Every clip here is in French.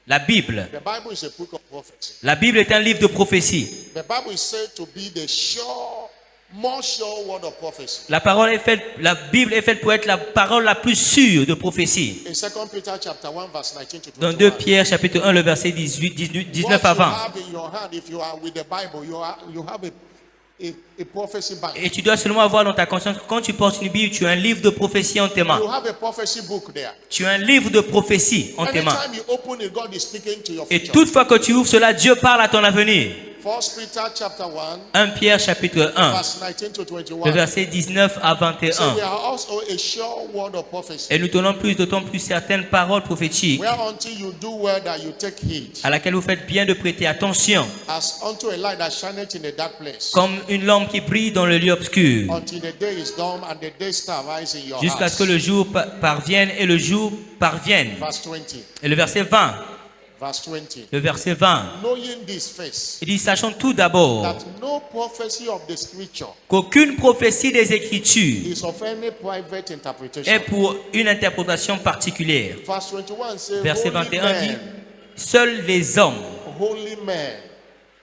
La Bible. The Bible is a book of prophecy. La Bible est un livre de prophétie. The Bible is said to be the sure, more sure word of prophecy. La Bible est faite pour être la parole la plus sûre de prophétie. In 2 Peter chapter 1 verse 19 to 21. Dans 2 Pierre chapitre 1 le verset 19 à 20. What you have in your hand, if you are with the Bible, you have a prophecy bank. Et tu dois seulement avoir dans ta conscience que quand tu portes une Bible, tu as un livre de prophétie en tes mains. You have a prophecy book there. Tu as un livre de prophétie en tes mains. Anytime you open it, God is speaking to your Et future. toutefois que tu ouvres cela, Dieu parle à ton avenir. 1 Peter chapter 1 1 Pierre chapitre 1, verse 19 to 21. le verset 19 à So 21. we are also a sure word of prophecy. Et nous tenons d'autant plus certaines paroles prophétiques Whereunto you do well that you take heed, à laquelle vous faites bien de prêter attention, as unto a light that shineth in a dark place, comme une lampe qui brille dans le lieu obscur, until the day is done and the day star rise in your jusqu'à hearts. ce que le jour parvienne et le jour parvienne. Verse 20. Et le verset 20, Verse 20. le verset 20, Knowing this first, il dit, sachons tout d'abord that no prophecy of the scripture qu'aucune prophétie des Écritures is of any private interpretation. est pour une interprétation particulière. Verse 21 says, Verset holy 21 dit, men, seuls les hommes, holy men.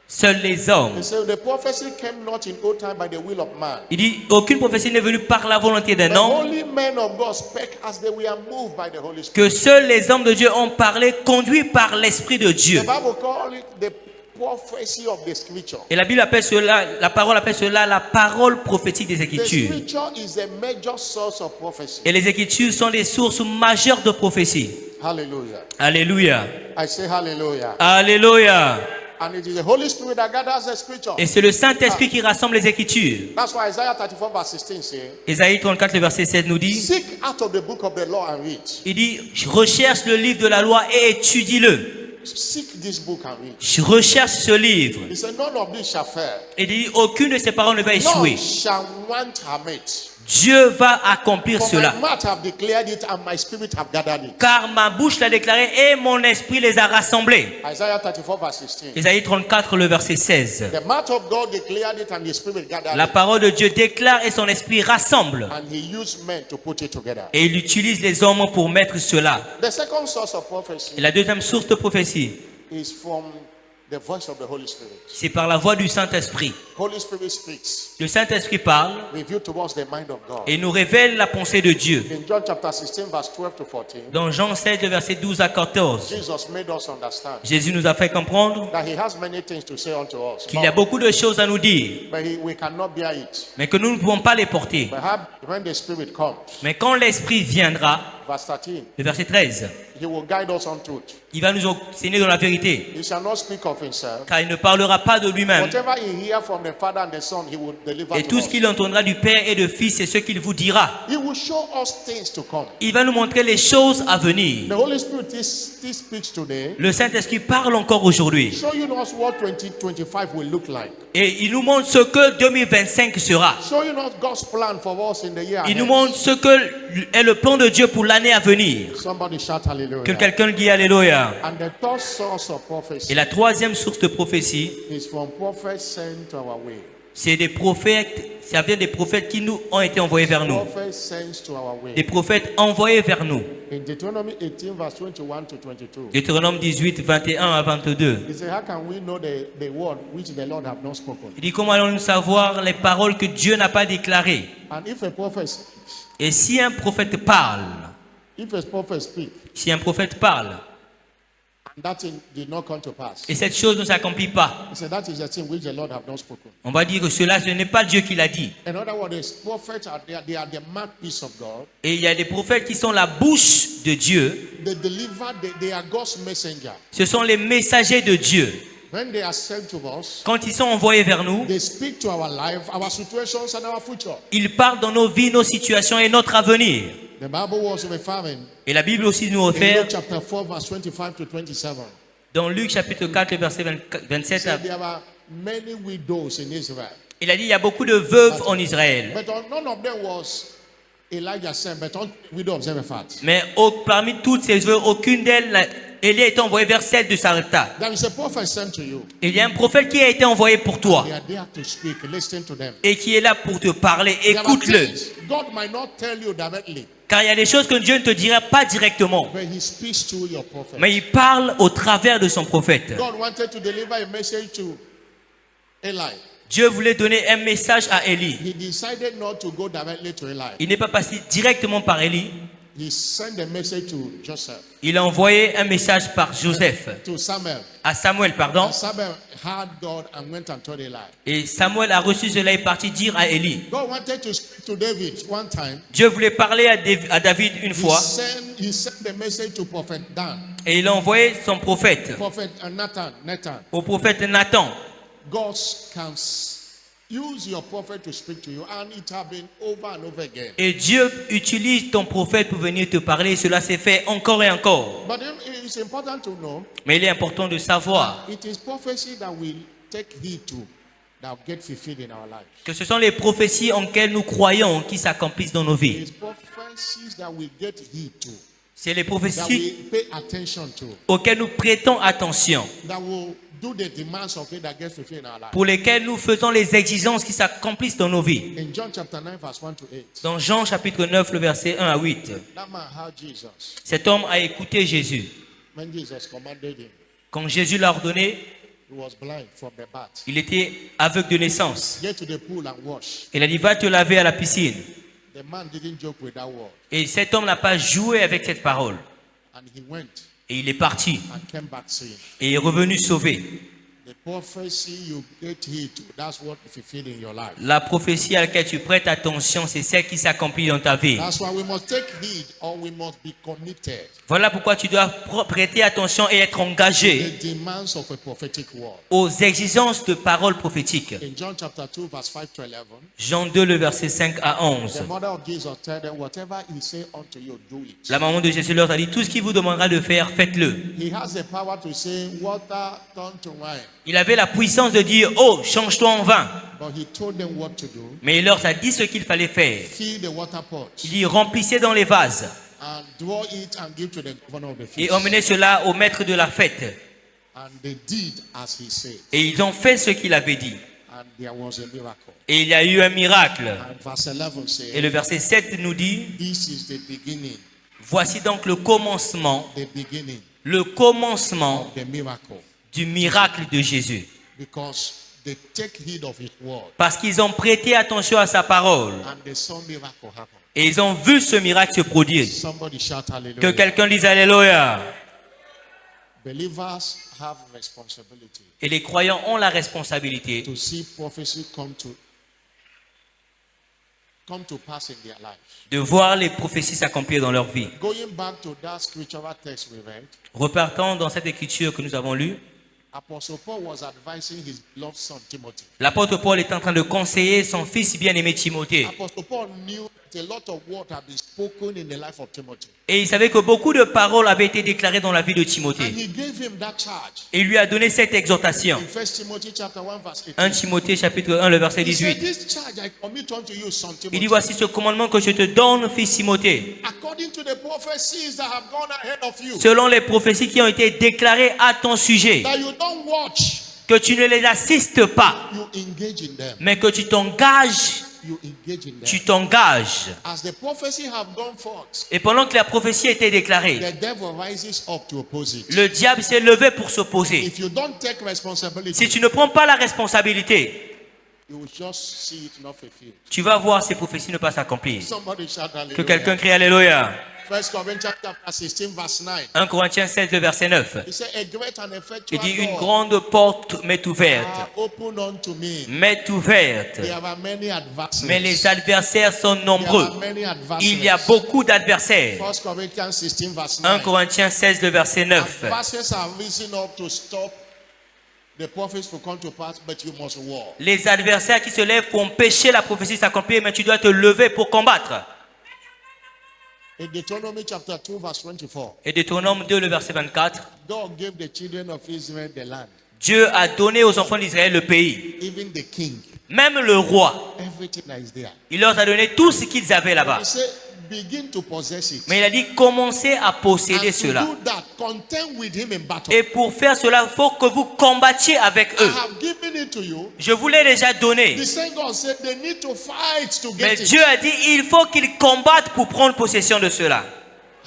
seuls les hommes. He said, the prophecy came not in old time by the will of man. Il dit, aucune prophétie n'est venue par la volonté d'un The homme, holy men of God spake as they were moved by the Holy Spirit. que seuls les hommes de Dieu ont parlé, conduits par l'Esprit de Dieu. The Bible calls it the prophecy of the scripture. Et la Bible appelle cela, la parole appelle cela la parole prophétique des The Écritures. scripture is a major source of prophecy. Et les Écritures sont des sources majeures de prophétie. Hallelujah. Alléluia. I say hallelujah. Alléluia. And it is the Holy Spirit that gathers the scripture. Et c'est le Saint-Esprit qui rassemble les Écritures. That's why Isaiah 34 verse 16 says, Ésaïe 34, le verset 7 nous dit, seek out of the book of the law and read. il dit, recherche le livre de la loi et étudie-le. Seek this book and read. Je recherche ce livre. He said, none of this shall fail. Il dit, aucune de ces paroles ne va échouer. None shall want her mate. Dieu va accomplir For cela. my mouth have declared it and my spirit have gathered it. Car ma bouche l'a déclaré et mon esprit les a rassemblés. Isaiah 34 verse 16. Ésaïe 34, le verset 16. The mouth of God declared it and the spirit gathered La it. parole de Dieu déclare et son esprit rassemble. And he used men to put it together. Et il utilise les hommes pour mettre cela. The second source of prophecy Et la deuxième source de prophétie, is from the voice of the Holy Spirit. c'est par la voix du Saint-Esprit. Holy Spirit speaks, Le Saint-Esprit parle revealed to us the mind of God. et nous révèle la pensée de Dieu. In John chapter 16 verse 12 to 14, Dans Jean 16, le verset 12 à 14, Jesus made us understand Jésus nous a fait comprendre that he has many things to say unto us. qu'il y a beaucoup de choses à nous dire, But we cannot bear it. mais que nous ne pouvons pas les porter. Perhaps when the Spirit comes, Mais quand l'Esprit viendra, verse 13, le verset 13, he will guide us on truth. il va nous enseigner dans la vérité, He shall not speak of himself. car il ne parlera pas de lui-même. Whatever he hear from the Father and the Son, he will deliver Et to tout ce us. qu'il entendra du Père et du Fils, c'est ce qu'il vous dira. He will show us things to come. Il va nous montrer les choses à venir. The Holy Spirit still speaks today, Le Saint-Esprit parle encore aujourd'hui. showing us what 2025 will look like. Et il nous montre ce que 2025 sera. Showing us God's plan for us in the year Il nous ahead. montre ce que est le plan de Dieu pour l'année à venir. Somebody shout hallelujah. Que quelqu'un dit Alléluia. And the third source of prophecy Et la troisième source de prophétie, is from prophets sent to our way. c'est des prophètes, ça vient des prophètes qui nous ont été envoyés vers nous. Prophets sent to our way. Des prophètes envoyés vers nous. In Deuteronomy 18 verse 21 to 22. Deutéronome 18, 21 à 22. He said, how can we know the word which the Lord have not spoken? Il dit, comment allons-nous savoir les paroles que Dieu n'a pas déclarées? And if a prophet speaks, Et si un prophète parle, si un prophète parle, and that thing did not come to pass, et cette chose ne s'accomplit pas, he said, that is the thing which the Lord have not spoken. on va dire que cela, ce n'est pas Dieu qui l'a dit. In other words, the prophets are there, they are the mouthpiece of God. Et il y a des prophètes qui sont la bouche de Dieu. They deliver, they are God's messenger. Ce sont les messagers de Dieu. When they are sent to us, Quand ils sont envoyés vers nous, they speak to our life, our situations, and our future. ils parlent dans nos vies, nos situations et notre avenir. The Bible was referring Et la Bible aussi nous in réfère Luke chapter 4, verse 25 to 27. dans Luc chapitre 4, le verset 27. Said there are many widows in Israel, Il a dit, il y a beaucoup de veuves en Israël. but none of them was Elijah sent, but on widow of Zarephath. Mais parmi toutes ces veuves, aucune d'elles, Élie a été envoyé vers celle de Sarepta. There is a prophet sent to you. Il y a un prophète qui a été envoyé pour toi They are there to speak. Listen to them. et qui est là pour te parler. There are Écoute-le. things God might not tell you directly. Car il y a des choses que Dieu ne te dira pas directement, but he speaks through your prophet. mais il parle au travers de son prophète. God wanted to deliver a message to Eli. Dieu voulait donner un message à Élie. He decided not to go directly to Eli. Il n'est pas passé directement par Élie. He sent a message to Joseph, Il a envoyé un message par Joseph, to Samuel. à Samuel, pardon. And Samuel heard God and went and told Eli. Et Samuel a reçu cela et est parti dire à Élie. God wanted to speak to David one time. Dieu voulait parler à David une fois He sent the message to prophet Dan, et il a envoyé son prophète prophet Nathan. au prophète Nathan. God can use your prophet to speak to you, and it has been over and over again. Et Dieu utilise ton prophète pour venir te parler. Et cela s'est fait encore et encore. But it's important to know Mais il est important de savoir it is prophecy that we take heed to that get fulfilled in our lives. que ce sont les prophéties en lesquelles nous croyons qui s'accomplissent dans nos vies. It's prophecies that we get heed to, C'est les that prophéties we pay attention to, auxquelles nous prêtons attention, that will do the demands of it that gets fulfilled in our lives. pour lesquelles nous faisons les exigences qui s'accomplissent dans nos vies. In John chapter 9, verse 1 to 8, Dans Jean chapitre 9, le verset 1 à 8, that man heard Jesus cet homme a écouté Jésus. when Jesus commanded him. Quand Jésus l'a ordonné, He was blind from the birth. il était aveugle de naissance. Get to the pool and wash. Il a dit, va te laver à la piscine. The man didn't joke with that word, Et cet homme n'a pas joué avec cette parole. and he went Et il est parti. and came back seeing. Et est revenu sauvé. The prophecy you get heed to, that's what fulfilled in your life. La prophétie à laquelle tu prêtes attention, c'est celle qui s'accomplit dans ta vie. That's why we must take heed, or we must be committed Voilà pourquoi tu dois prêter attention et être to engagé the demands of a prophetic word. aux exigences de paroles prophétiques. In John chapter 2, verse 5 to 11, Jean 2, le verset 5 à the 11. mother of Jesus told them, whatever he say unto you, do it. La maman de Jésus leur a dit, tout ce qu'il vous demandera de faire, faites-le. He has the power to say, water turn to wine. Il avait la puissance de dire, oh, change-toi en vin. But he told them what to do. Mais il leur a dit ce qu'il fallait faire. Fill the water pot Il dit, remplissez dans les vases and draw it and give to the governor of the et feast. emmenez cela au maître de la fête. And they did as he said. Et ils ont fait ce qu'il avait dit. And there was a miracle. Et il y a eu un miracle. And verse 11 says, Et le verset 7 nous dit, this is the beginning, voici donc le commencement the beginning of the miracle. du miracle de Jésus. Because they take heed of his word Parce qu'ils ont prêté attention à sa parole. and they saw miracle happen. Et ils ont vu ce miracle se produire. Somebody shout Que hallelujah. quelqu'un dise Alléluia. Believers have responsibility Et les croyants ont la responsabilité to see prophecy come to pass in their lives. de voir les prophéties s'accomplir dans leur vie. Going back to that scriptural text we read, Repartant dans cette écriture que nous avons lue, Apostle Paul was advising his beloved son Timothy. l'apôtre Paul est en train de conseiller son fils bien-aimé Timothée. Apostle Paul knew that a lot of words had been spoken in the life of Timothy. Et il savait que beaucoup de paroles avaient été déclarées dans la vie de And Timothée. he gave him that charge. Et il lui a donné cette exhortation. In 1 Timothy chapter 1 verse 18. 1 Timothée chapitre 1, le verset He said, 18. this charge I commit unto you, son Il dit, Timothy. voici ce commandement que je te donne, fils Timothée. According to the prophecies that have gone ahead of you, Selon les prophéties qui ont été déclarées à ton sujet, that you don't watch, que tu ne les assistes pas, you engage in them. mais que tu t'engages, You engage in them. tu t'engages. As the prophecy have gone forth, Et pendant que la prophétie a été déclarée, the devil rises up to oppose it. le diable s'est levé pour s'opposer. If you don't take responsibility, Si tu ne prends pas la responsabilité, you will just see it not fulfilled. tu vas voir ces prophéties ne pas s'accomplir. Somebody shout Que hallelujah. quelqu'un crie Alléluia. 1 Corinthians chapter 16 verse 9. 1 Corinthiens 16, le verset 9. He said, a great and Il effectual dit, une door grande porte m'est ouverte. are open unto me. M'est ouverte. There are many adversaries. Mais les adversaires sont There nombreux. are many adversaries. Il y a beaucoup d'adversaires. 1 Corinthians 16 verse 1 9. Corinthiens 16, le verset 9. Adversaries are risen up to stop the prophets to come to pass, but you must war. Les adversaires qui se lèvent pour empêcher la prophétie de s'accomplir, mais tu dois te lever pour combattre. In Deuteronomy chapter 2 verse 24, Et Deutéronome 2, le verset 24. God gave the children of Israel the land, Dieu a donné aux enfants d'Israël le pays. even the king, Même le roi. everything that is there. Il leur a donné tout ce qu'ils avaient là-bas. He said, begin to possess it. Mais il a dit, commencez à posséder And to cela. do that, contend with him in battle. Et pour faire cela, il faut que vous combattiez avec I eux. have given it to you. Je vous l'ai déjà donné. The same God said they need to fight to Mais get Dieu it. a dit, il faut qu'ils combattent pour prendre possession de cela.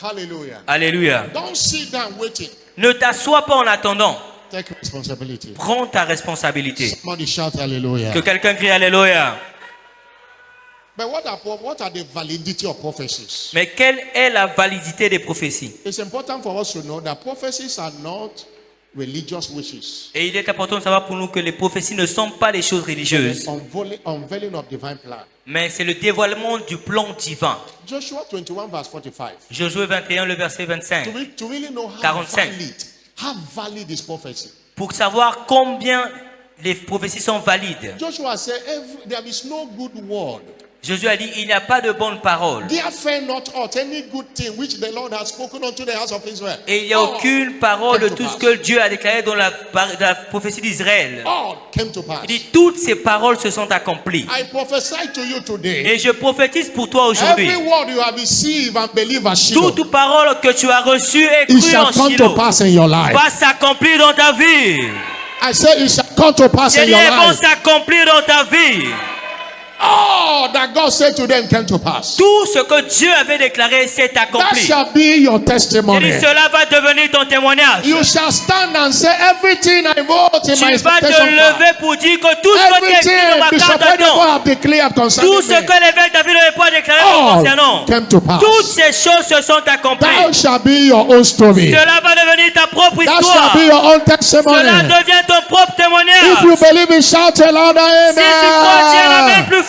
Hallelujah. Alléluia. Don't sit down waiting. Ne t'assois pas en attendant. Take responsibility. Prends ta responsabilité. Somebody shout hallelujah. Que quelqu'un crie Alléluia. But what are the validity of prophecies? Mais quelle est la validité des prophéties? It's important for us to know that prophecies are not religious wishes. Et il est important de savoir pour nous que les prophéties ne sont pas des choses religieuses, Unveiling of divine plan. mais c'est le dévoilement du plan divin. Joshua 21 verse 45. Josué 21, le verset 25. To really know how 45. valid is prophecy. Pour savoir combien les prophéties sont valides. Joshua said, there is no good word. Josué a dit, il n'y a pas de bonne parole. There fear not aught any good thing which the Lord has spoken unto the house of Israel. Et il n'y a aucune parole de tout ce que Dieu a déclaré dans la prophétie d'Israël. All came to pass. Il dit, toutes ces paroles se sont accomplies. I prophesy to you today. Et je prophétise pour toi aujourd'hui. Every word you have received and believe as Shiloh, Toute parole que tu as reçue et it crue shall en come to Shiloh pass in your life. va s'accomplir dans ta vie. I say it shall come to pass Et in your elles vont life. s'accomplir dans ta vie. All that God said to them came to pass. Tout ce que Dieu avait déclaré s'est That accompli. shall be your Et testimony. cela va devenir ton témoignage. You shall stand and say everything I wrote in my Tu vas te expectation plan. lever pour dire que tout ce que tu as écrit dans Everything ma Bishop carte Edebo d'attente, have declared tout concerning ce me, que l'évêque David n'avait pas déclaré all concernant, came to pass. toutes ces choses se sont accomplies. That shall be your own story. Cela va devenir ta propre That histoire. shall be your own Cela testimony. devient ton propre If témoignage. you believe it, shout a louder Si tu crois, Dieu l'amène amen. plus fort.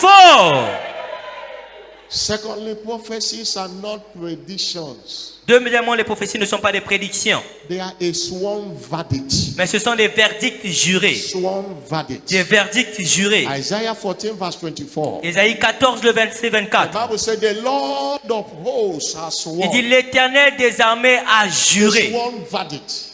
Secondly, prophecies are not predictions. Deuxièmement, les prophéties ne sont pas des prédictions, They are a sworn verdict. mais ce sont des verdicts jurés. Sworn verdict. Des verdicts jurés. Isaiah 14 verse 24. Ésaïe 14, le verset The 24. Bible said the Lord of hosts has Il dit, sworn. l'Éternel des armées a juré. Sworn verdict.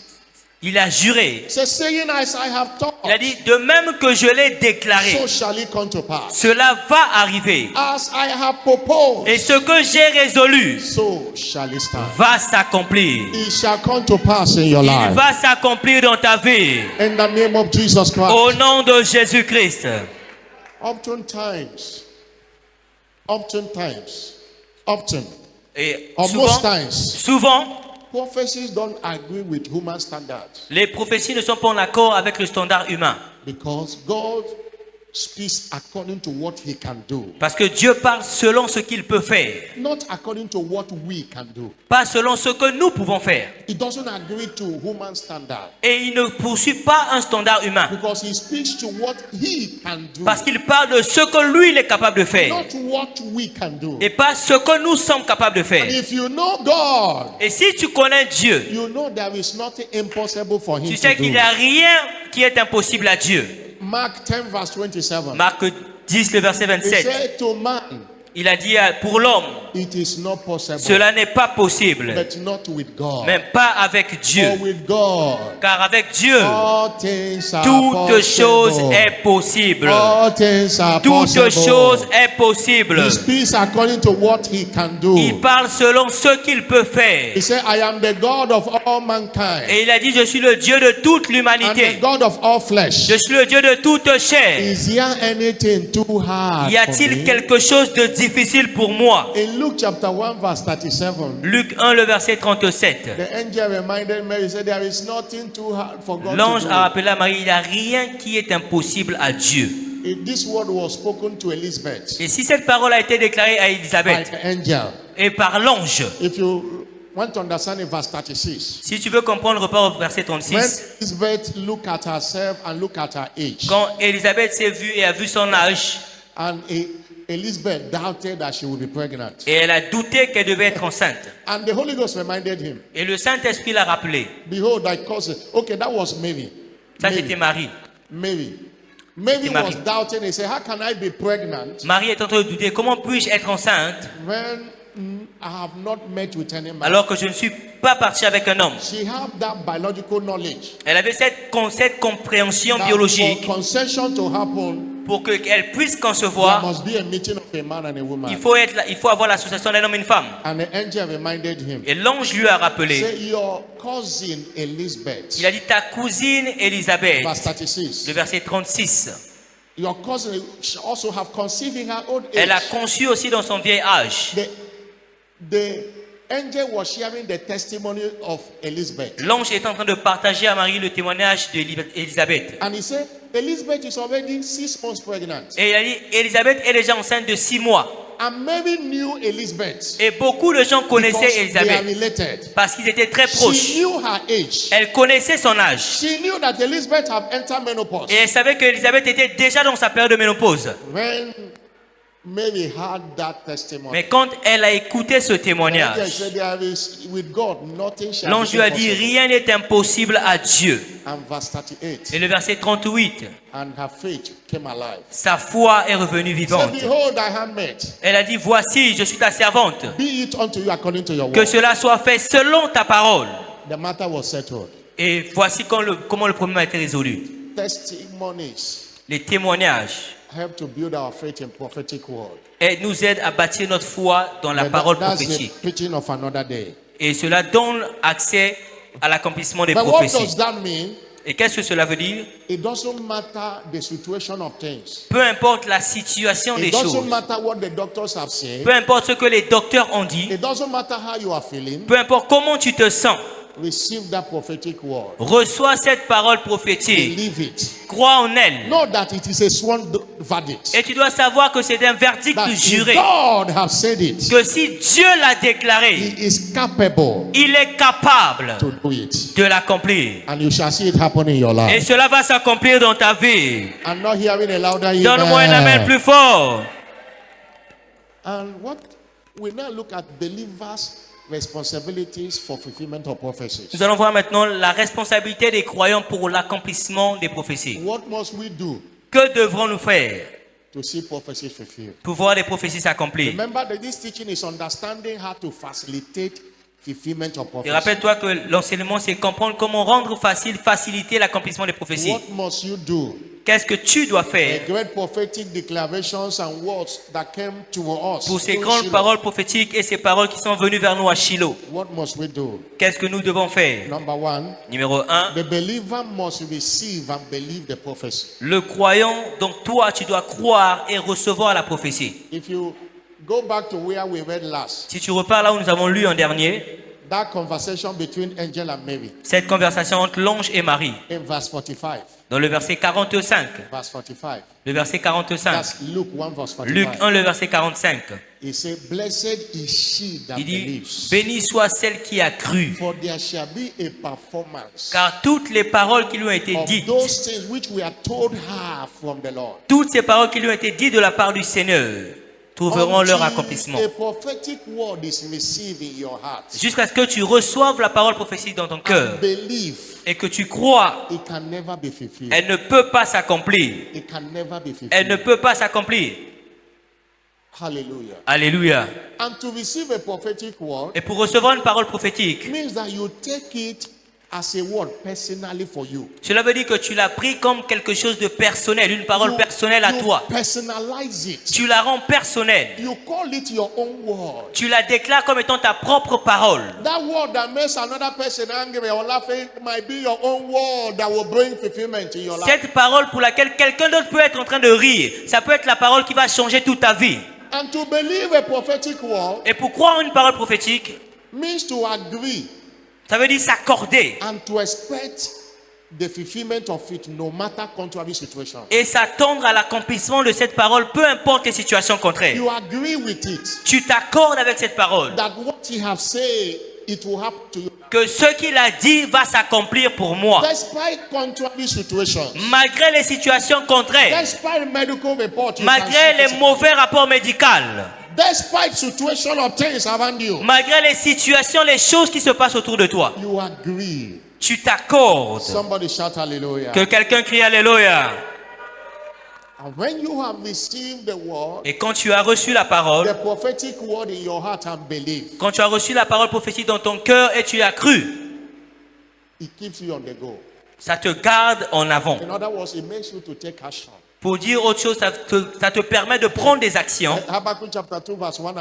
Il a juré. So saying as I have taught, Il a dit, de même que je l'ai déclaré, so shall it come to pass. cela va arriver. As I have proposed, Et ce que j'ai résolu so shall it stand. va s'accomplir. It shall come to pass in your Il life. va s'accomplir dans ta vie. In the name of Jesus Christ. Au nom de Jésus-Christ. Oftentimes, Et most times, souvent, prophecies don't agree with human standards les prophéties ne sont pas en accord avec le standard humain. because God speaks according to what he can do, Parce que Dieu parle selon ce qu'il peut faire, not according to what we can do. pas selon ce que nous pouvons faire. It doesn't agree to human standard Et il ne poursuit pas un standard humain, because he speaks to what he can do, parce qu'il parle de ce que lui il est capable de faire, not what we can do. et pas ce que nous sommes capables de faire. If you know God, Et si tu connais Dieu, you know there is nothing impossible for him tu to sais qu'il do. n'y a rien qui est impossible à Dieu. Mark 10 verse 27. Marc 10, le verset He 27. said to man, Il a dit pour l'homme, it is not possible, cela n'est pas possible, but not with God. mais pas avec Dieu. For with God, Car avec Dieu, all things are toute chose possible. est possible. All things are Toute possible. chose est possible. He speaks according to what he can do. Il parle selon ce qu'il peut faire. He said, I am the God of all mankind Et il a dit, je suis le Dieu de toute and the l'humanité. God of all flesh. Je suis le Dieu de toute chair. Is there anything too hard Y for a-t-il me? quelque chose de difficile pour moi? In Luke chapter 1 verse 37, Luc 1, le verset 37. the angel reminded Mary, he said, there is nothing too hard for God L'ange to a do. rappelé à Marie, il n'y a rien qui est impossible à Dieu. If this word was spoken to Elizabeth Et si cette parole a été déclarée à by Élisabeth the angel, et par l'ange, if you want to understand in verse 36, si tu veux comprendre, repars au verset when 36. Elizabeth looked at herself and looked at her age, Quand Élisabeth s'est vue et a vu son âge, and Elizabeth doubted that she would be pregnant. et elle a douté qu'elle devait être enceinte. And the Holy Ghost reminded him, Et le Saint-Esprit l'a rappelé. behold, thy cousin. Okay, that was Mary. Ça, c'était Marie. Mary. Mary C'était Marie. was doubting. He said, how can I be pregnant Marie est en train de douter. Comment puis-je être enceinte when I have not met with any man? alors que je ne suis pas partie avec un homme? She had that biological knowledge Elle avait cette compréhension that biologique for conception to happen, pour qu'elle puisse there concevoir, must be a meeting of a man and a woman. il faut avoir l'association d'un homme et une femme. And the angel reminded him, Et l'ange lui a rappelé, say, your cousin Elizabeth, il a dit ta cousine Élisabeth, verse 36. le verset 36, Your cousin shall also have conceived in her old age. elle a conçu aussi dans son vieil âge. The angel was sharing the testimony of Elizabeth. L'ange est en train de partager à Marie le témoignage d'Élisabeth. And he said, Elizabeth is already 6 months pregnant. Et il a dit, Élisabeth est déjà enceinte de 6 mois. And Mary knew Elizabeth Et beaucoup de gens because connaissaient they are Élisabeth related. parce qu'ils étaient très She proches. knew her age. Elle connaissait son âge. She knew that Elizabeth had entered menopause. Et elle savait qu'Élisabeth était déjà dans sa période de ménopause. When Mary had that testimony, Mais quand elle a écouté ce the angel témoignage, said, there is with God nothing shall l'ange be lui a dit, impossible. rien n'est impossible à Dieu. And verse 38, Et le verset 38, and her faith came alive. sa foi est revenue Say, vivante. behold, thy handmaid, Elle a dit, voici, je suis ta servante. be it unto you according to your Que word. cela soit fait selon ta parole. The matter was settled. Et voici comment le problème a été résolu. Testimonies Les témoignages help to build our faith in prophetic word. nous aident à bâtir notre foi dans la But parole that's the prophétique. preaching of another day. Et cela donne accès à l'accomplissement des But what prophéties. does that mean? Et qu'est-ce que cela veut dire? It doesn't matter the situation of things. Peu importe la situation des It doesn't choses, matter what the doctors have said. peu importe ce que les docteurs ont dit, It doesn't matter how you are feeling. peu importe comment tu te sens, Receive that prophetic word. reçois cette parole prophétique, Believe it. crois en elle. Know that it is a sworn verdict. Et tu dois savoir que c'est un verdict That if juré, God has said it, que si Dieu l'a déclaré, He is capable il est capable to do it. de l'accomplir. And you shall see it happen in your Et life. cela va s'accomplir dans ta vie. I'm not hearing a louder Donne-moi un amen amen. plus fort. And what we now look at believers' responsibilities for fulfillment of prophecies. Nous allons voir maintenant la responsabilité des croyants pour l'accomplissement des prophéties. What must we do Que devrons-nous faire to see prophecies fulfilled? pour voir les prophéties s'accomplir? Remember that this teaching is understanding how to facilitate fulfillment of Et prophecies. rappelle-toi que l'enseignement, c'est comprendre comment rendre facile, faciliter l'accomplissement des prophéties. What must you do? Qu'est-ce que tu dois The faire great prophetic declarations and words that came to us. pour ces through grandes Shiloh. paroles prophétiques et ces paroles qui sont venues vers nous à Shiloh? What must we do? Qu'est-ce que nous devons faire? Number one, Numéro 1, the believer must receive and believe the prophecy. le croyant, donc toi, tu dois croire et recevoir la prophétie. If you go back to where we read last, Si tu repars là où nous avons lu en dernier, that conversation between angel and Mary cette conversation entre l'ange et Marie, in verse 45. dans le verset 45, Verse 45. le verset 45, That's Luke 1 verse Luc 45. 1, le verset 45, He said, blessed is she that il dit, believes, béni soit celle qui a cru, for there shall be a performance car toutes les paroles qui lui ont été of dites, those things which we are told her from the Lord. toutes ces paroles qui lui ont été dites de la part du Seigneur, trouveront leur accomplissement. A prophetic word is received in your heart. Jusqu'à ce que tu reçoives la parole prophétique dans ton cœur Believe, et que tu crois, it can never be fulfilled. elle ne peut pas s'accomplir. It can never be fulfilled. Elle ne peut pas s'accomplir. Hallelujah. Alléluia. And to receive a prophetic word Et pour recevoir une parole prophétique, means that you take it as a word personally for you. cela veut dire que tu l'as pris comme quelque chose de personnel, une parole personnelle à You toi. personalize it. Tu la rends personnelle. You call it your own word. Tu la déclares comme étant ta propre parole. That word that makes another person angry or laughing might be your own word that will bring fulfillment in your life. Cette parole pour laquelle quelqu'un d'autre peut être en train de rire, ça peut être la parole qui va changer toute ta vie. And to believe a prophetic word Et pour croire en une parole prophétique, means to agree ça veut dire s'accorder and to expect the fulfillment of it no matter contrary situation. et s'attendre à l'accomplissement de cette parole, peu importe les situations contraires. You agree with it Tu t'accordes avec cette parole, that what he have said it will happen to you. que ce qu'il a dit va s'accomplir pour moi. Despite contrary situations, Malgré les situations contraires, despite medical report, you can malgré see les it. mauvais rapports médicaux, Despite situation of things around you, malgré les situations, les choses qui se passent autour de toi, you agree. tu t'accordes. Somebody shout hallelujah. Que quelqu'un crie Alléluia. And when you have received the word, Et quand tu as reçu la parole, the prophetic word in your heart and belief, quand tu as reçu la parole prophétique dans ton cœur et tu as cru, it keeps you on the go. ça te garde en avant. In other words, it makes you to take action. Pour dire autre chose, ça te permet de prendre des actions. Habakkuk chapter 2, verse 1,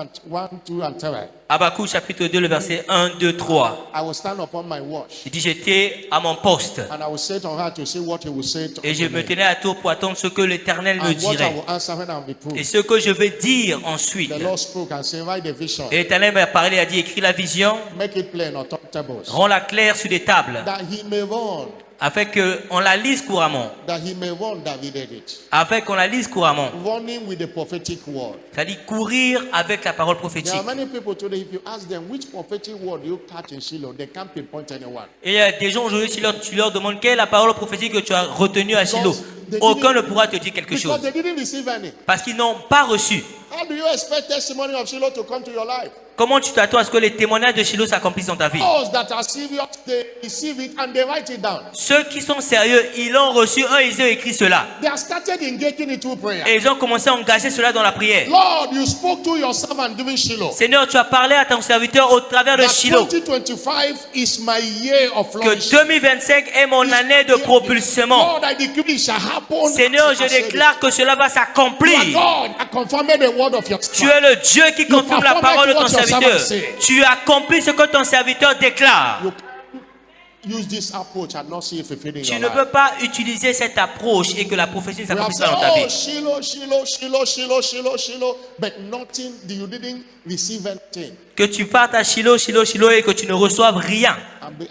2, and 3. Habakkuk chapitre 2, le verset 1, 2, 3. I will stand upon my watch, Il dit, j'étais à mon poste and I will sit on her to see what he will say to et je me me, tenais à tour pour attendre ce que l'Éternel me and what I dirait. will answer when I'm Et reproved. ce que je vais dire ensuite. The Lord spoke and said, write the vision, Et l'Éternel m'a parlé, a dit, écris la vision, make it plain on top tables, rends-la claire sur des tables, that he may run, afin qu'on la lise couramment. that he may run that readeth it. Afin qu'on la lise couramment. Running with the prophetic word. C'est-à-dire courir avec la parole prophétique. There are many people today, if you ask them which prophetic word you catch in Shiloh, they can't pinpoint anyone. Et il y a des gens aujourd'hui, si tu leur demandes quelle est la parole prophétique que tu as retenue à Shiloh, aucun ne pourra te dire quelque Because chose. they didn't receive any. Parce qu'ils n'ont pas reçu. How do you expect testimony of Shiloh to come to your life? Comment tu t'attends à ce que les témoignages de Shiloh s'accomplissent dans ta vie? Those that are serious, they receive it and they write it down. Ceux qui sont sérieux, ils l'ont reçu, eux, ils ont écrit cela. They have started engaging it through prayer. Et ils ont commencé à engager cela dans la prière. Lord, you spoke to your servant during Shiloh. Seigneur, tu as parlé à ton serviteur au travers de That Shiloh. 2025 is my year of Que flourishing. 2025 est mon année de propulsement. Lord, I decree it shall happen. Seigneur, as je I said it. déclare que cela va You are s'accomplir. God, I confirm the word of your Tu es le Dieu qui confirme la parole de ton serviteur. servant. Tu accomplis ce que ton serviteur déclare. You can't use this approach and not see it fulfilled in Tu your ne life. peux pas utiliser cette approche et que la prophétie ne We have s'accomplisse said, pas dans ta oh, vie. Shiloh, Shiloh, Shiloh, Shiloh, Shiloh, Shiloh, but nothing, you didn't receive anything. Que tu partes à Shiloh, Shiloh, Shiloh et que tu ne reçoives rien.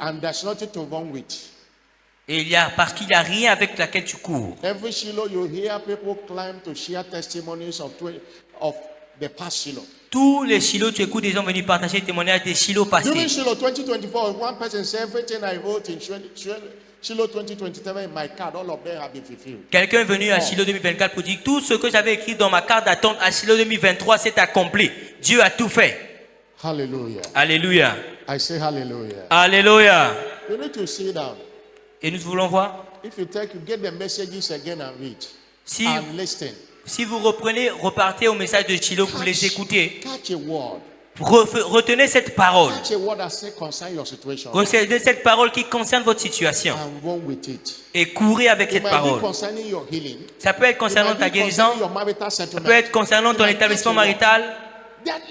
And there's nothing to run with. Et parce qu'il n'y a rien avec laquelle tu cours. Every Shiloh, you hear people climb to share testimonies of the past Shiloh. Tous les Shiloh, tu écoutes des gens venir partager des témoignages des Shiloh During passés. Shiloh 2024, one person said, everything I wrote in Shiloh 2027 in my card, all of them have been fulfilled. Quelqu'un est venu à Shiloh 2024 pour dire tout ce que j'avais écrit dans ma carte d'attente à Shiloh 2023 s'est accompli. Dieu a tout fait. Hallelujah. Alléluia. I say hallelujah. Alléluia. You need to sit down. Et nous voulons voir. If you take, you get the messages again and read Si, and listen. si vous repartez au message de Shiloh pour les écouter, Catch a word. retenez cette parole. Catch a word that say concern your situation Retenez cette parole qui concerne votre situation. and run with it. Et courez avec It cette might be parole. concerning your healing. Ça peut être It concernant might ta be guérison. concerning your marital Ça settlement. peut être concernant It ton might établissement catch a word. marital.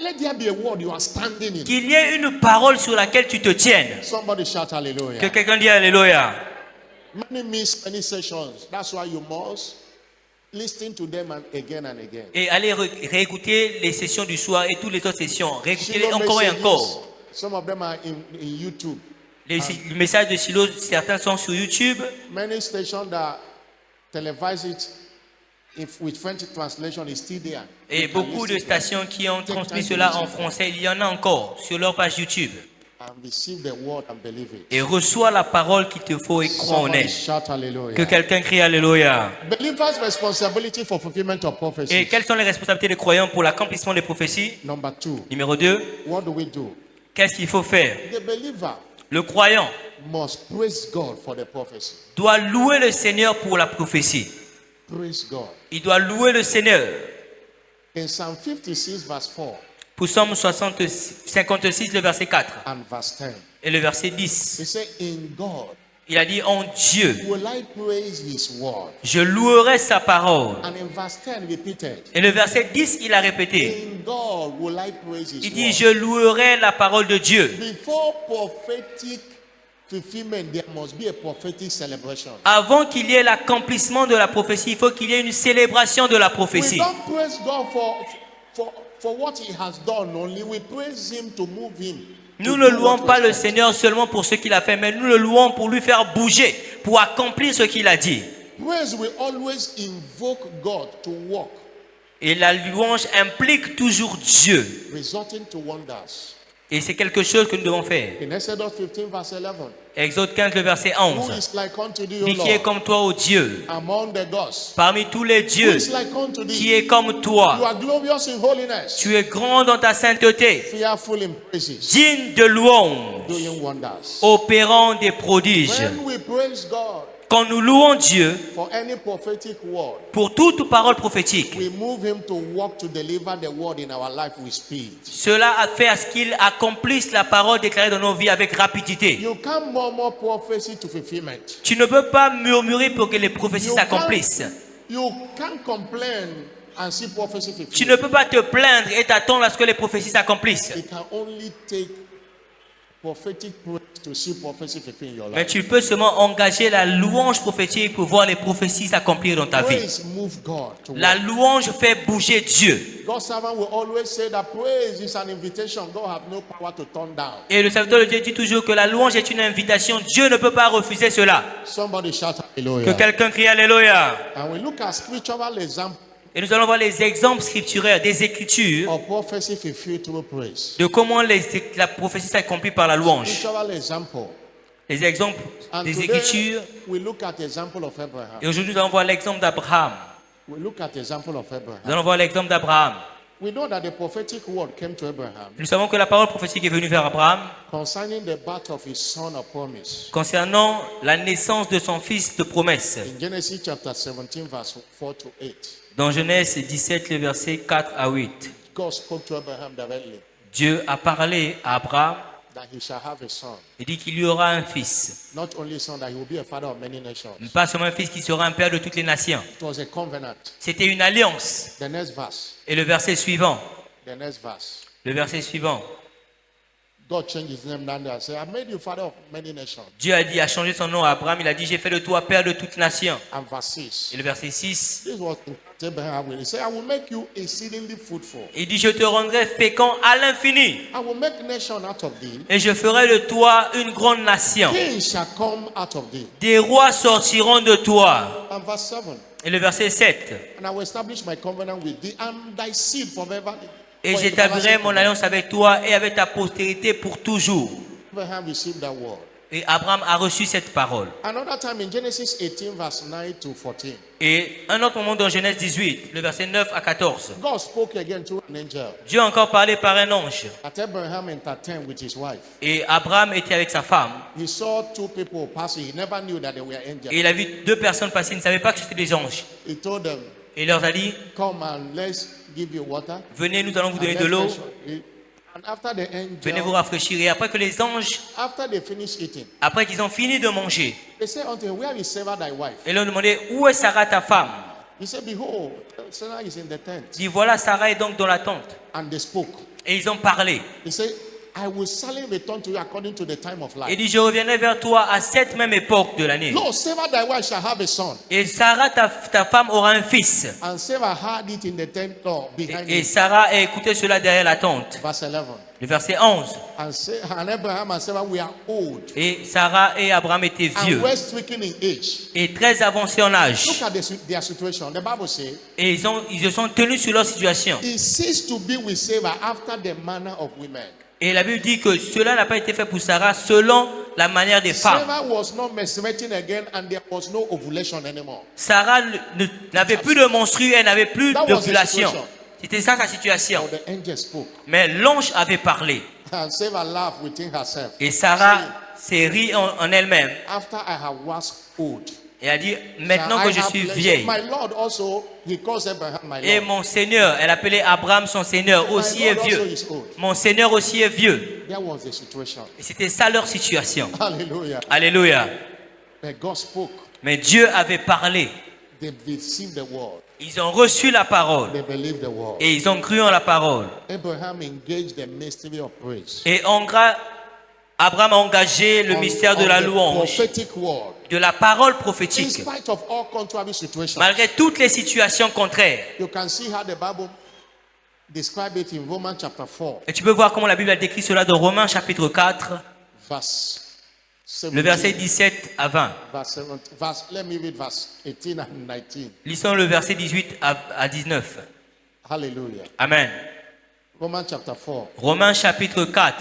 Let there be a word you are standing in. Qu'il y ait une parole sur laquelle tu te tiennes. Somebody shout Que hallelujah. quelqu'un dise Alléluia. Many miss many sessions. That's why you must listen to them again and again. Et allez réécouter les sessions du soir et toutes les autres sessions. Réécoutez-les Shiloh encore et messages, encore. some of them are in YouTube. Les messages de Shiloh, certains sont sur YouTube. Many stations that televise it with French translation is still there. Et You can beaucoup de listen stations qui ont transmis cela en français, il y en a encore sur leur page YouTube. and receive the word and believe it. Et reçois la parole qu'il te faut et crois en Somebody elle. shout hallelujah. Que quelqu'un crie Alléluia. Believers' responsibility for fulfillment of prophecy. Et quelles sont les responsabilités des croyants pour l'accomplissement des prophéties? Number 2. Numéro 2, What do we do? qu'est-ce qu'il faut faire? The believer Le croyant must praise God for the prophecy. doit louer le Seigneur pour la prophétie. Praise God. Il doit louer le Seigneur. In Psalm 56 verse 4 Pour Psaume 56, le verset 4 and verse 10. et le verset 10, He said, in God il a dit en Dieu, will I praise his word. je louerai sa parole. And in verse 10 repeated, Et le verset 10, il a répété. in God will I praise his Il dit, word. je louerai la parole de Dieu. Before prophetic fulfillment, there must be a prophetic celebration. Avant qu'il y ait l'accomplissement de la prophétie, il faut qu'il y ait une célébration de la We prophétie. don't praise God for what he has done only. We praise him to move him. Nous to ne do louons what pas he le has done. Seigneur seulement pour ce qu'il a fait, mais nous le louons pour lui faire bouger, pour accomplir ce qu'il a dit. Praise will always invoke God to work, Et la louange implique toujours Dieu. resulting to wonders. Et c'est quelque chose que nous devons faire. In Exodus 15 verse 11, Exode 15, le verset who 11. is like unto thee, O Dit qui est Lord, comme toi, ô Dieu, among the gods? parmi tous les Who dieux, is like unto qui thee? est comme You toi. are glorious in holiness, Tu es grand dans ta sainteté, fearful in praises, digne de louange, doing wonders. opérant des prodiges. When we praise God Quand nous louons Dieu for any prophetic word, pour toute parole prophétique, we move him to work to deliver the word in our life with speed. cela a fait à ce qu'il accomplisse la parole déclarée dans nos vies avec rapidité. You can't murmur prophecy to fulfillment. Tu ne peux pas murmurer pour que les prophéties You s'accomplissent. You can't complain and see prophecy Tu fulfilled. ne peux pas te plaindre et t'attendre à ce que les prophéties s'accomplissent. It can only take prophetic praise to see prophecy fulfilled in your Mais life. tu peux seulement engager la louange prophétique pour voir les prophéties s'accomplir dans ta vie. Praise move God to La work. louange fait bouger Dieu. God's servant will always say that praise is an invitation. God have no power to turn down. Et le serviteur de Dieu dit toujours que la louange est une invitation. Dieu ne peut pas refuser cela. Somebody shout Que hallelujah. quelqu'un crie Alléluia. And we look at scriptural example Et nous allons voir les exemples scripturaires des Écritures of prophecy fulfilled through praise. de comment la prophétie s'accomplit par la louange. Scriptural example. Les exemples And des today Écritures. we look at example of Abraham. Et aujourd'hui, nous allons voir l'exemple d'Abraham. We look at example of Nous Abraham. allons voir l'exemple d'Abraham. We know that the prophetic word came to Abraham Nous savons que la parole prophétique est venue vers Abraham concerning the birth of his son of promise. concernant la naissance de son fils de promesse. In Genesis chapter 17, verse 4 to 8, Dans Genèse 17, le verset 4 à 8. God spoke to Abraham directly Dieu a parlé à Abraham that he shall have a son. et dit qu'il y aura un fils. Not only a son, that he will be a father of many nations. Pas seulement un fils qui sera un père de toutes les nations. It was a covenant. C'était une alliance. The next verse. Et le verset suivant. The next verse. Le verset suivant. God changed his name down there and said, I made you father of many nations. Dieu a changé son nom à Abraham. Il a dit, j'ai fait de toi père de toutes nations. And verse 6. Et le verset 6. This was Abraham will. He said, I will make you exceedingly fruitful. Il dit, je te rendrai fécond à l'infini. I will make nation out of thee. Et je ferai de toi une grande nation. Kings shall come out of thee. Des rois sortiront de toi. And verse 7. Et le verset 7. And I will establish my covenant with thee and thy seed forever. Et j'établirai mon alliance avec toi et avec ta postérité pour toujours. Abraham received that word. Et Abraham a reçu cette parole. Another time in Genesis 18, verse 9 to 14, Et un autre moment dans Genèse 18, le verset 9 à 14. God spoke again to an angel Dieu a encore parlé par un ange. that Abraham entertained with his wife. Et Abraham était avec sa femme. He saw two people passing. He never knew that they were angels. Et il a vu deux personnes passer. Il ne savait pas que c'était des anges. He told them, Et il leur a dit, come and let's give you water. venez, nous allons vous And donner let's de l'eau. fetch- And after the Venez vous angel, rafraîchir. Et après que les anges, after they finished eating, après qu'ils ont fini de manger, they said unto him, where is Sarah thy wife? et leur demandé, où est Sarah ta femme? He said, behold, Sarah is in the tent. Il dit, voilà, Sarah est donc dans la tente. And they spoke. Et ils ont parlé. He said, I will suddenly return to you according to the time of Il life. dit, je reviendrai vers toi à cette même époque de l'année. No, Sarah thy wife shall have a son. Et Sarah, ta femme, aura un fils. And Sarah had it in the tent door behind Et him. Sarah a écouté cela derrière la tente. Verse 11. Le verset 11. And Abraham and Sarah were old Et Sarah et Abraham étaient vieux and were stricken in age. et très avancés en âge. Look at their situation. The Bible says, Et ils se sont tenus sur leur situation. he ceased to be with Sarah after the manner of women. Et la Bible dit que cela n'a pas été fait pour Sarah selon la manière des femmes. Sarah was not menstruating again and there was no ovulation anymore. Sarah n'avait plus de menstrues, elle n'avait plus That was the d'ovulation. situation. C'était ça sa situation. So the angel spoke. Mais l'ange avait parlé. And Sarah laughed within herself. Et Sarah s'est ri en elle-même. After I have waxed old. Et a dit, maintenant que je suis vieille. My Lord also, he calls Abraham my Et Lord. mon Seigneur, elle appelait Abraham son Seigneur, aussi My est Lord vieux. also is old. Mon Seigneur aussi est vieux. That was the situation. Et c'était ça leur situation. Hallelujah. Alléluia. But God spoke. Mais Dieu avait parlé. They received the word. Ils ont reçu la parole. They believed the word. Et ils ont cru en la parole. Abraham engaged the mystery of praise. Et Abraham a engagé le mystère de la the louange, prophetic word. de la parole In prophétique. spite of all contrary situations. Malgré toutes les situations contraires. You can see how the Bible describes it in Romans chapter 4, Et tu peux voir comment la Bible a décrit cela dans Romains chapitre 4, verse 17. le verset 17 à 20. Let me read verse 18 and 19. Lisons le verset 18 à 19. Hallelujah. Amen. Romans chapter 4. Romains chapitre 4.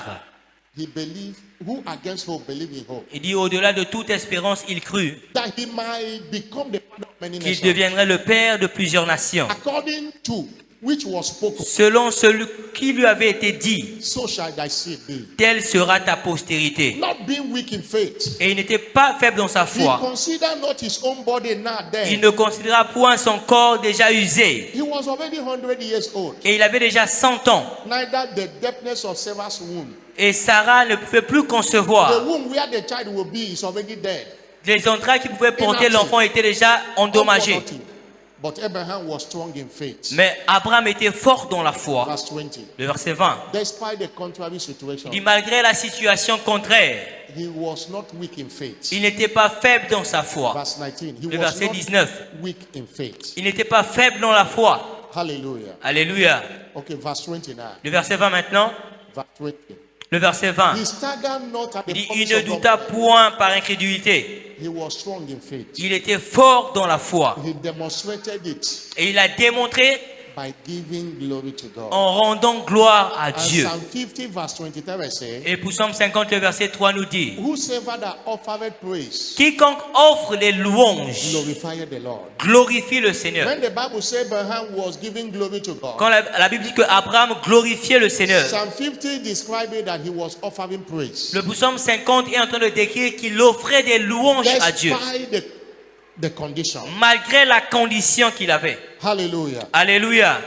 He believed, who against hope believe in hope, Il dit, au-delà de toute espérance, il crut that he might become the father of many qu'il nations. deviendrait le père de plusieurs nations. According to which was spoken, Selon celui qui lui avait été dit, so shall thy seed be. telle sera ta postérité. Not being weak in faith, Et il n'était pas faible dans sa he foi. considered not his own body now Il dead. ne considéra point son corps déjà usé. He was already 100 years old. Et il avait déjà 100 ans. Neither the depthness of Sarah's womb. Et Sarah ne pouvait plus The concevoir. womb where the child will be is already dead. Les entrailles qui pouvaient porter l'enfant étaient déjà endommagées. Unproductive. But Abraham was strong in faith. Mais Abraham était fort dans la foi. Verse 20. Le verset 20. Despite the contrary situation, Il dit malgré la situation contraire, he was not weak in faith. il n'était pas faible dans sa foi. Verse 19. He Le was verset not 19. weak in faith. Il n'était pas faible dans la foi. Hallelujah. Alléluia. Okay, verse 29. Le verset 20 maintenant. Verse 20. Le verset 20. He staggered not at Il the dit, promise il ne of God. douta point par incrédulité. He was strong in faith. Il était fort dans la foi. He demonstrated it Et il a démontré by giving glory to God. en rendant gloire à And Dieu. Psalm 50 verse 23 says, Et pour Psaume 50, le verset 3 nous dit, whosoever that offered praise quiconque offre les louanges glorified the Lord. glorifie le Seigneur. When the Bible says Abraham was giving glory to God, Quand la Bible dit que Abraham glorifiait le Seigneur, Psalm 50 described that he was offering praise. le Psaume 50 est en train de décrire qu'il offrait des louanges à Dieu, Despite the condition. malgré la condition qu'il avait. Hallelujah. Alléluia.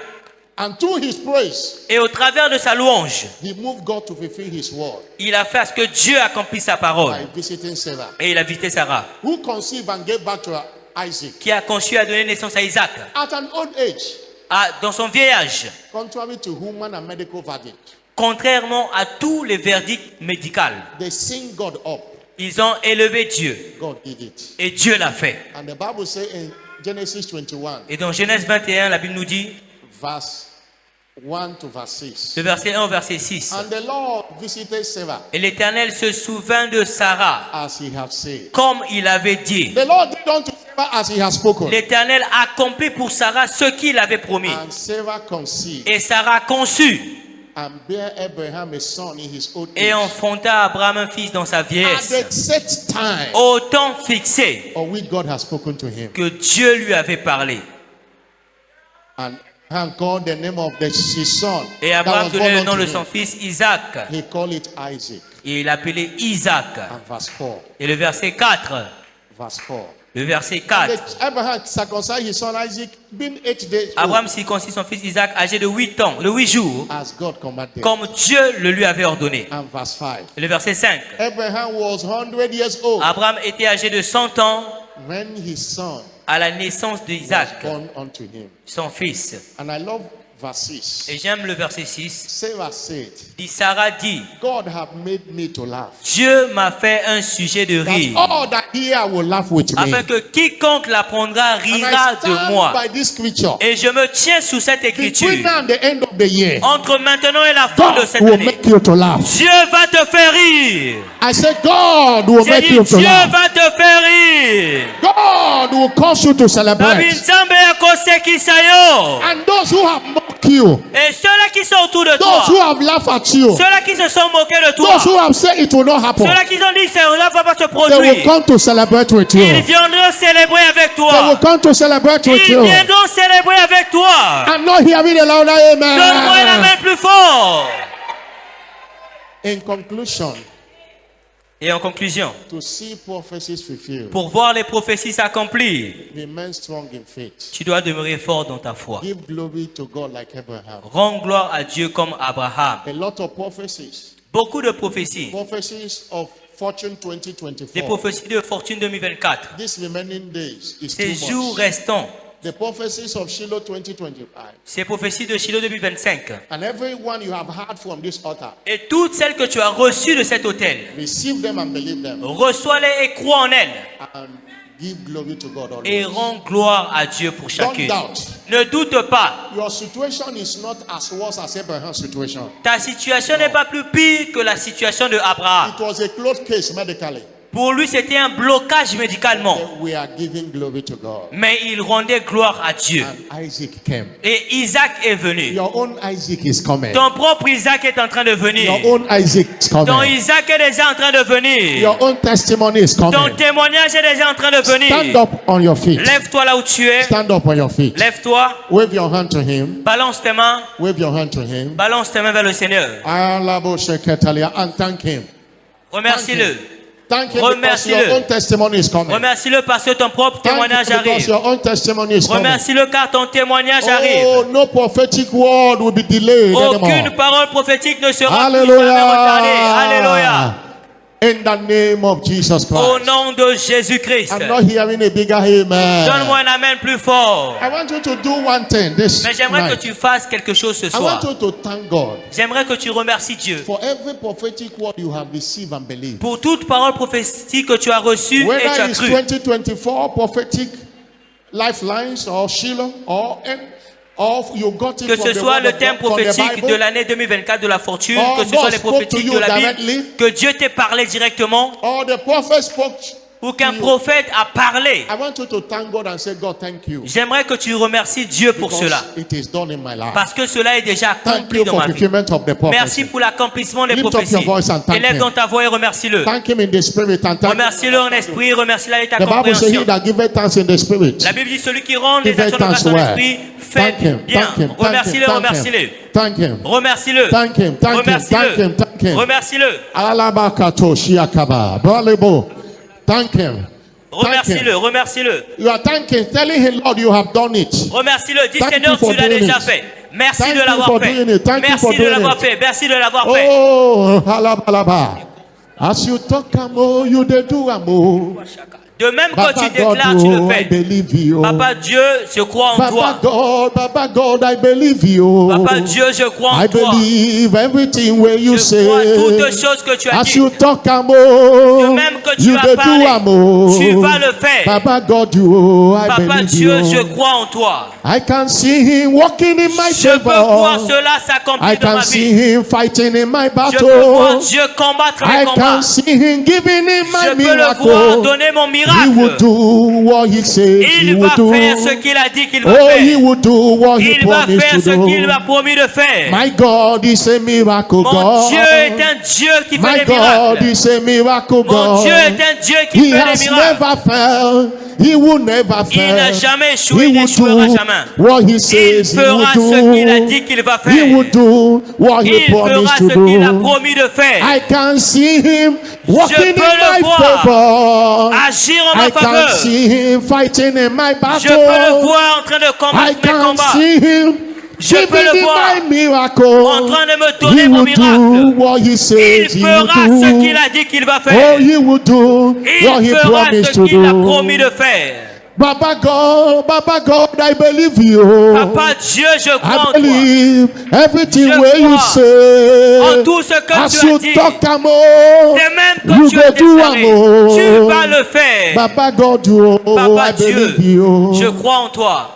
And through his praise, Et au travers de sa louange, he moved God to fulfill his word il a fait à ce que Dieu accomplisse sa parole. by visiting Sarah, Et il a visité Sarah, who conceived and gave back to Isaac qui a conçu et a donné naissance à Isaac. at an old age, Dans son vieil âge, contrary to human and medical verdict. contrairement à tous les verdicts médicaux, They sing God up. ils ont élevé Dieu. God did it. Et Dieu l'a fait. And the Bible says in Genesis 21, Et dans Genèse 21, la Bible nous dit, verse 1 to verse 6. le verset 1 au verset 6. And the Lord visited Sarah Et l'Éternel se souvint de Sarah, as he had said. comme il avait dit. The Lord did unto Sarah as he had spoken. L'Éternel accomplit pour Sarah ce qu'il avait promis. And Sarah conceived Et Sarah conçut and bare Abraham a son in his old et age. enfanta à Abraham un fils dans sa At vieillesse, the set time au temps fixé of which God has spoken to him. que Dieu lui avait parlé. And called the name of his son. Et that Abraham was donnait le born nom unto de him. son fils Isaac. He called it Isaac. Et il l'appelait Isaac. And verse 4. Et le verset 4. Verse 4. Le verset 4. Abraham circumcised his son Isaac, being 8 days old, Abraham circoncit son fils Isaac âgé de 8 ans, de 8 jours, as God commanded. comme Dieu le lui avait ordonné. And verse 5. Et le verset 5. Abraham was 100 years old Abraham était âgé de 100 ans when his son à la naissance was d'Isaac, born unto him. son fils. And I love verse 6. Et j'aime le verset 6. Sarah said, Dit Sarah dit, God have made me to laugh. Dieu m'a fait un sujet de That rire, all that hear will laugh with me. afin que quiconque l'apprendra And rira I de stand moi. by this scripture. Et je me tiens sous cette Between écriture. now and the end of the year, Entre maintenant et la fin de God cette will année, make you to laugh. Dieu va te faire rire. I said, God will J'ai make dit, you to Dieu laugh. va te faire rire. God will cause you to celebrate. Nzambe akose kisayo. And those who have mocked you, Et ceux-là qui sont autour de those who toi, have laughed at you, ceux-là qui se sont moqués de toi, those who have said it will not happen, ceux-là qui ont dit que cela ne va pas se they will produire, come to celebrate with you. ils viendront célébrer avec They will toi. come to celebrate with Ils you. viendront célébrer avec toi. I'm not hearing a louder Donne-moi la amen. main plus fort. In conclusion, Et en conclusion, to see prophecies fulfilled, pour voir les prophéties s'accomplir, remain strong in faith. tu dois demeurer fort dans ta foi. Give glory to God like Abraham. Rends gloire à Dieu comme Abraham. A lot of prophecies, Beaucoup de prophéties, prophecies of Fortune des 2024. prophéties de Fortune 2024, These remaining days is ces too jours much. restants, The prophecies of Shiloh 2025. ces prophéties de Shiloh 2025, And everyone you have heard from this altar, et toutes celles que tu as reçues de cet autel, receive them and believe them. reçois-les et crois en elles, And give glory to God et always. rends gloire à Dieu pour Don't chacune. doubt. Ne doute pas, Your situation is not as worse as Abraham's situation. ta situation n'est pas plus pire que la situation de Abraham. It was a closed case medically. Pour lui, c'était un blocage médicalement, We are giving glory to God. mais il rendait gloire à Dieu. And Isaac came. Et Isaac est venu. Your own Isaac is coming. Ton propre Isaac est en train de venir. Your own Isaac is Ton coming. Isaac est déjà en train de venir. Your own testimony is Ton coming. témoignage est déjà en train de Stand venir. up on your feet. Lève-toi là où tu es. Stand up on your feet. Lève-toi. Wave your hand to him. Balance tes mains. Wave your hand to him. Balance tes mains vers le Seigneur. And thank him. Remercie-le. Thank him because Remercie-le. your own testimony is coming. Remercie-le parce que ton propre Thank témoignage him because arrive. your own testimony is coming. Remercie-le car ton témoignage Oh, arrive. no prophetic word will be delayed Aucune anymore. parole prophétique ne sera plus Hallelujah. jamais retardée. Alléluia. In the name of Jesus Au Christ. nom de Jésus-Christ. I'm not hearing a bigger amen. Donne-moi un amen plus fort. I want you to do one thing this Mais j'aimerais que night. tu fasses quelque chose ce I soir. want you to thank God J'aimerais que tu remercies Dieu for every prophetic word you have received and believed. pour toute parole prophétique que tu as reçue et tu Whether as it's cru. 2024 prophetic lifelines or Shiloh or you got it Que from ce the soit word le of thème God, from the prophétique Bible, de l'année 2024 de la fortune, Oh, que ce God soit les spoke to prophétiques you de la Bible, directly. que Dieu t'ait parlé directement or the prophet spoke. ou qu'un to you. prophète a parlé. I want you to thank God and say, God, thank you. J'aimerais que tu remercies Dieu pour Because cela. it is done in my life. Parce que cela est déjà Thank accompli you dans for ma vie. fulfillment of the prophecy. Merci pour l'accomplissement des Lift up your prophéties. voice and thank Élève him. dans ta voix et remercie-le. Thank him in the spirit and thank Remercie-le en esprit, remercie-le avec ta The Bible says he compréhension. that giveth thanks in the spirit. La Bible dit celui qui rend les Give actions de grâce thanks en where? esprit, Thank fait him, bien. thank him, Remercie-le, thank remercie-le. him, thank him, Remercie-le. thank him, thank him, thank Remercie-le. him, thank him. Remercie-le. Alabakato shiakaba, bralebo. Thank him. Remercie-le. Remercie-le. You are thanking, telling him, Lord, you have done it. Remercie-le. Dis Thank Seigneur, you for tu l'as doing déjà it. fait. Merci Thank de you l'avoir for fait. doing it. Thank you for Merci de doing l'avoir it. fait. Merci de l'avoir fait. Oh, halabalaba. As you talk, amo, you dey do amo. De même que Baba tu God, déclares, tu le oh, I fais. believe you. Papa Dieu, je crois en toi. Baba God, I believe you. Papa Dieu, je crois en I toi. believe everything where you Je crois toutes say. les choses que tu as As dit. you talk, amo, De même que tu you as dey parlé, do amo. tu vas le faire. Baba God, you, I Papa believe Dieu, je you. crois en toi. I can see him walking in my Je peux voir favor. cela I s'accomplir dans can ma see vie. him fighting in my Je peux voir battle. Dieu combattre I mes can combats. see him giving him Je my peux le voir miracle. donner mon He will miracle. do what he says he Il will va do. faire ce qu'il a dit qu'il va Oh, he faire. will do what he Il va promised faire to ce qu'il do. a promis de faire. My God is a miracle Mon God. Dieu est un Dieu qui My fait des God miracles. is a miracle Mon God. Dieu est un Dieu qui He fait has des miracles. never failed. He will never Il n'a fail. jamais He échoué, il will n'échouera do jamais. what he Il says he will fera ce qu'il a do. dit qu'il va He will faire. do what he Il fera promised to ce qu'il a do. promis de faire. I can see him walking in peux le my voir. favor. Agir en I ma can faveur. see him fighting in my Je peux le battle. voir en train de I combattre mes can combats. see him Je peux giving le me voir my miracle. en train de me donner He mon will do miracle. what he Il says he will fera ce qu'il do. a dit qu'il va Oh, faire. he will do what Il he fera promised ce to qu'il a promis do. de faire. Baba God, I believe you. Papa Dieu, je crois en I toi. believe everything Je where you crois say. en tout ce que As tu as you dit. talk, amo, De même que you tu as go do déclaré, amo. tu vas le faire. Baba God, you, Papa I Dieu, believe you. je crois en toi.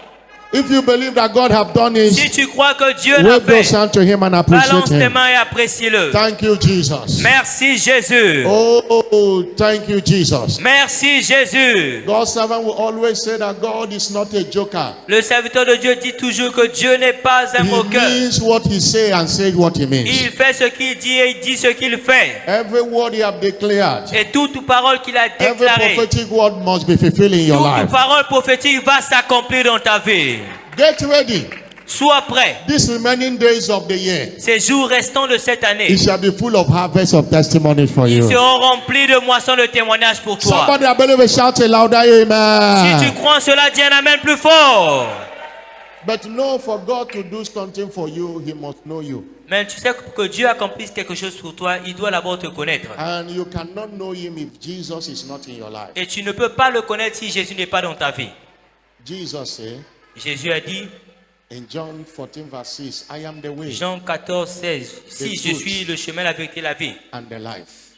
If you believe that God have done it, Si tu crois que Dieu l'a wave those fait, hands to him and appreciate balance tes him. mains et apprécie-le. Thank you, Jesus. Merci Jésus. Oh, thank you, Jesus. Merci Jésus. God's servant will always say that God is not a joker. Le serviteur de Dieu dit toujours que Dieu n'est pas un He moqueur. means what he say and say what he means. Il fait ce qu'il dit et il dit ce qu'il fait. Every word he have declared, Et toute parole qu'il a every déclarée, prophetic word must be fulfilled in your toute life. parole prophétique va s'accomplir dans ta vie. Get ready. Sois prêt. These remaining days of the year, Ces jours restants de cette année, it shall be full of harvest of testimonies for ils you. seront remplis de moissons de témoignages pour toi. Somebody I believe will shout a louder Si amen. tu crois en cela, dis un amen plus fort. But no, for God to do something for you, he must know you. Mais tu sais que pour que Dieu accomplisse quelque chose pour toi, il doit d'abord te connaître. And you cannot know him if Jesus is not in your life. Et tu ne peux pas le connaître si Jésus n'est pas dans ta vie. Jesus said Jésus a dit, in John 14 verse 6, I am the way Jean 14, 16, si je suis le chemin, la vérité et la vie. and the life.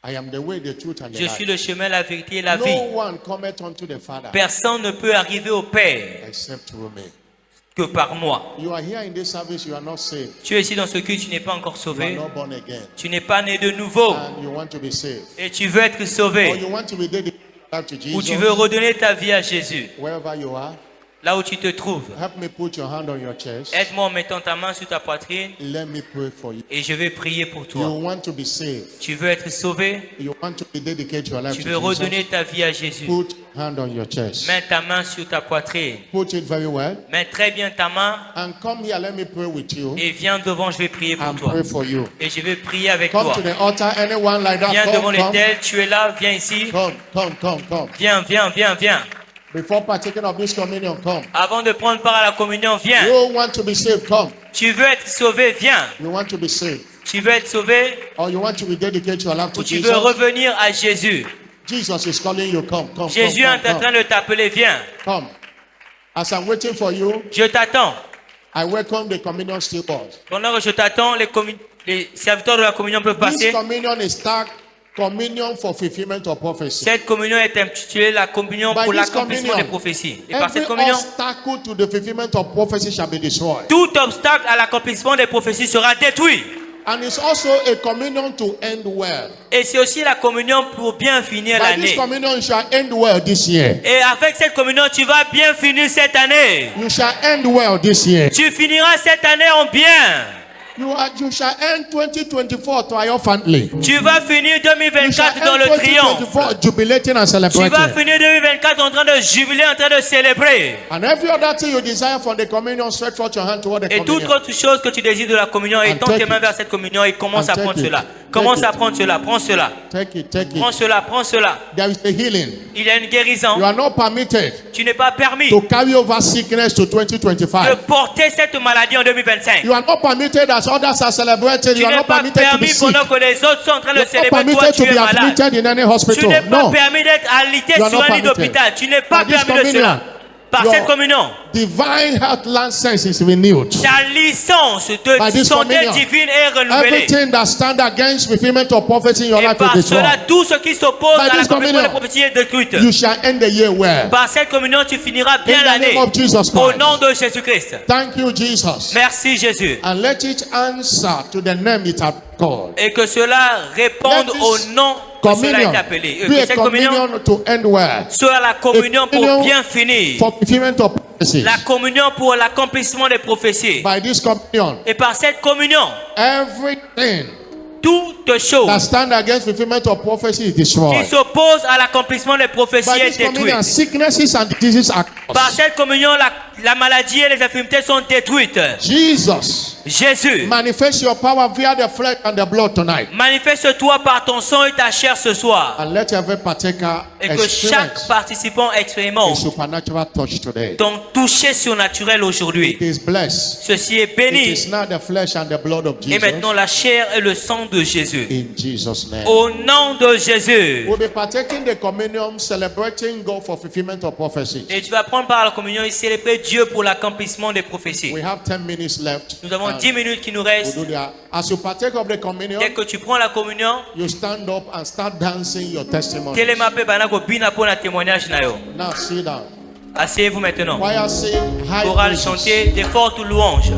I am the way, the truth, and the Je suis life. le chemin, la vérité et la No vie. one cometh unto the Father Personne ne peut arriver au Père except through me. que par moi. You are here in this service, you are not saved. Tu es ici dans ce culte, tu n'es pas encore You are sauvé. not born again. Tu n'es pas né de nouveau. And you want to be saved. Et tu veux être Or sauvé. you want to be dedicated to Ou tu Jesus. veux redonner ta vie à Jésus. Wherever you are, Là où tu te trouves. help me put your hand on your chest. Aide-moi en mettant ta main sur ta poitrine. Let me pray for you. Et je vais prier pour You toi. want to be saved. Tu veux être sauvé. You want to be dedicated your life Tu to veux redonner Jesus. ta vie à Jésus. Put hand on your chest. Mets ta main sur ta poitrine. Put it very well. Mets très bien ta main. And come here, let me pray with you. Et viens devant, je vais prier pour And toi. pray for you. Et je vais prier avec Come toi. to the altar, anyone like that. Viens devant Come, come, l'autel. Tu es là. Viens ici. come. Viens, viens, viens, viens. Before partaking of this communion, come. Avant de prendre part à la communion, viens. You want to be saved, come. Tu veux être sauvé, viens. You want to be saved. Tu veux être sauvé or you want to rededicate your life to ou tu Jesus, veux revenir à Jésus? Jesus is calling you. Come, come, Jésus come, est en come, train de t'appeler, viens. come. As I'm waiting for you, Je t'attends. I welcome the communion steward. Pendant que je t'attends, les serviteurs de la communion peuvent This passer. communion is tagged communion for fulfillment of prophecy. Cette communion est intitulée la communion By pour this l'accomplissement des communion, prophéties. Et par every cette communion, obstacle to the fulfillment of prophecy shall be destroyed. tout obstacle à l'accomplissement des prophéties sera détruit. And it's also a communion to end well. Et c'est aussi la communion pour bien finir By this l'année. communion, you shall end well this year. Et avec cette communion, tu vas bien finir cette année. You shall end well this year. Tu finiras cette année en bien. You shall end 2024 triumphantly. Tu vas finir You shall 2024 dans end le triomphe. 2024 jubilating and Tu vas celebrating. finir 2024 en train de jubiler, en train de célébrer. And every other thing you desire from the communion, stretch forth your hand toward the Et toute communion. autre chose que tu désires de la communion, étends take tes mains it. vers cette communion et commence And à take prendre it. cela. Take Commence it. à prendre cela, prends cela. Take it, take Prends it. cela, prends cela. There is a healing. Il y a une You guérison. are not permitted Tu n'es pas permis to carry over sickness to de 2025. porter cette maladie en 2025. You are not permitted as others are celebrating. Tu You are n'es not pas permitted to be permis sick. pendant que les autres sont en train You de are not célébrer. Toi, permitted tu to es be malade. admitted in any Tu hospital. n'es pas No. permis d'être alité You are sur not un lit permitted. d'hôpital. Tu n'es pas By this permis de cela. communion, Par your cette communion, divine health license is renewed. ta licence By de this santé communion, divine est renouvelée. Everything that stands against fulfillment of prophecy in your Et life par is destroyed. cela, tout ce qui s'oppose By à this l'accomplissement des communion, prophéties est détruit. You shall end the year well. Par cette communion, tu finiras bien In the l'année. name of Jesus Au Christ. nom de Jésus-Christ. Thank you, Jesus. Merci Jésus. And let it answer to the name it has called. Et que cela réponde Let this au nom que cela Communion est appelé. Et be que a cette communion communion to end well. soit la communion pour communion bien finir. For fulfillment of prophecies. La communion pour l'accomplissement des prophéties. By this communion, Et par cette communion, everything toute that chose stands against fulfillment of prophecy is qui destroyed. s'oppose à l'accomplissement des prophéties By est this communion, détruite. sicknesses and diseases are Par cursed. cette communion, la maladie et les infirmités sont détruites. Jesus, Jésus, manifest your power via the flesh and the blood tonight. manifeste-toi par ton sang et ta chair ce soir. And let every partaker Et que chaque experience participant a expérimente supernatural touch today. ton toucher surnaturel aujourd'hui. It is blessed. Ceci est It béni. is now the flesh and the blood of Et Jesus. maintenant la chair et le sang de Jésus. In Jesus' name. Au nom de Jésus. We'll be partaking the communion, celebrating God for fulfillment of prophecy. Et tu vas prendre part à la communion et célébrer Dieu pour l'accomplissement des prophéties. We have 10 minutes left. Nous avons And 10 minutes qui nous we'll restent. do that. As you partake of the communion, Dès que tu prends la communion, you stand up and start dancing your testimony. telema pe bana ko bina pour na témoignage na yo. Now sit down. Asseyez-vous maintenant. Choir sing high Chorale praises. chanter des fortes louanges.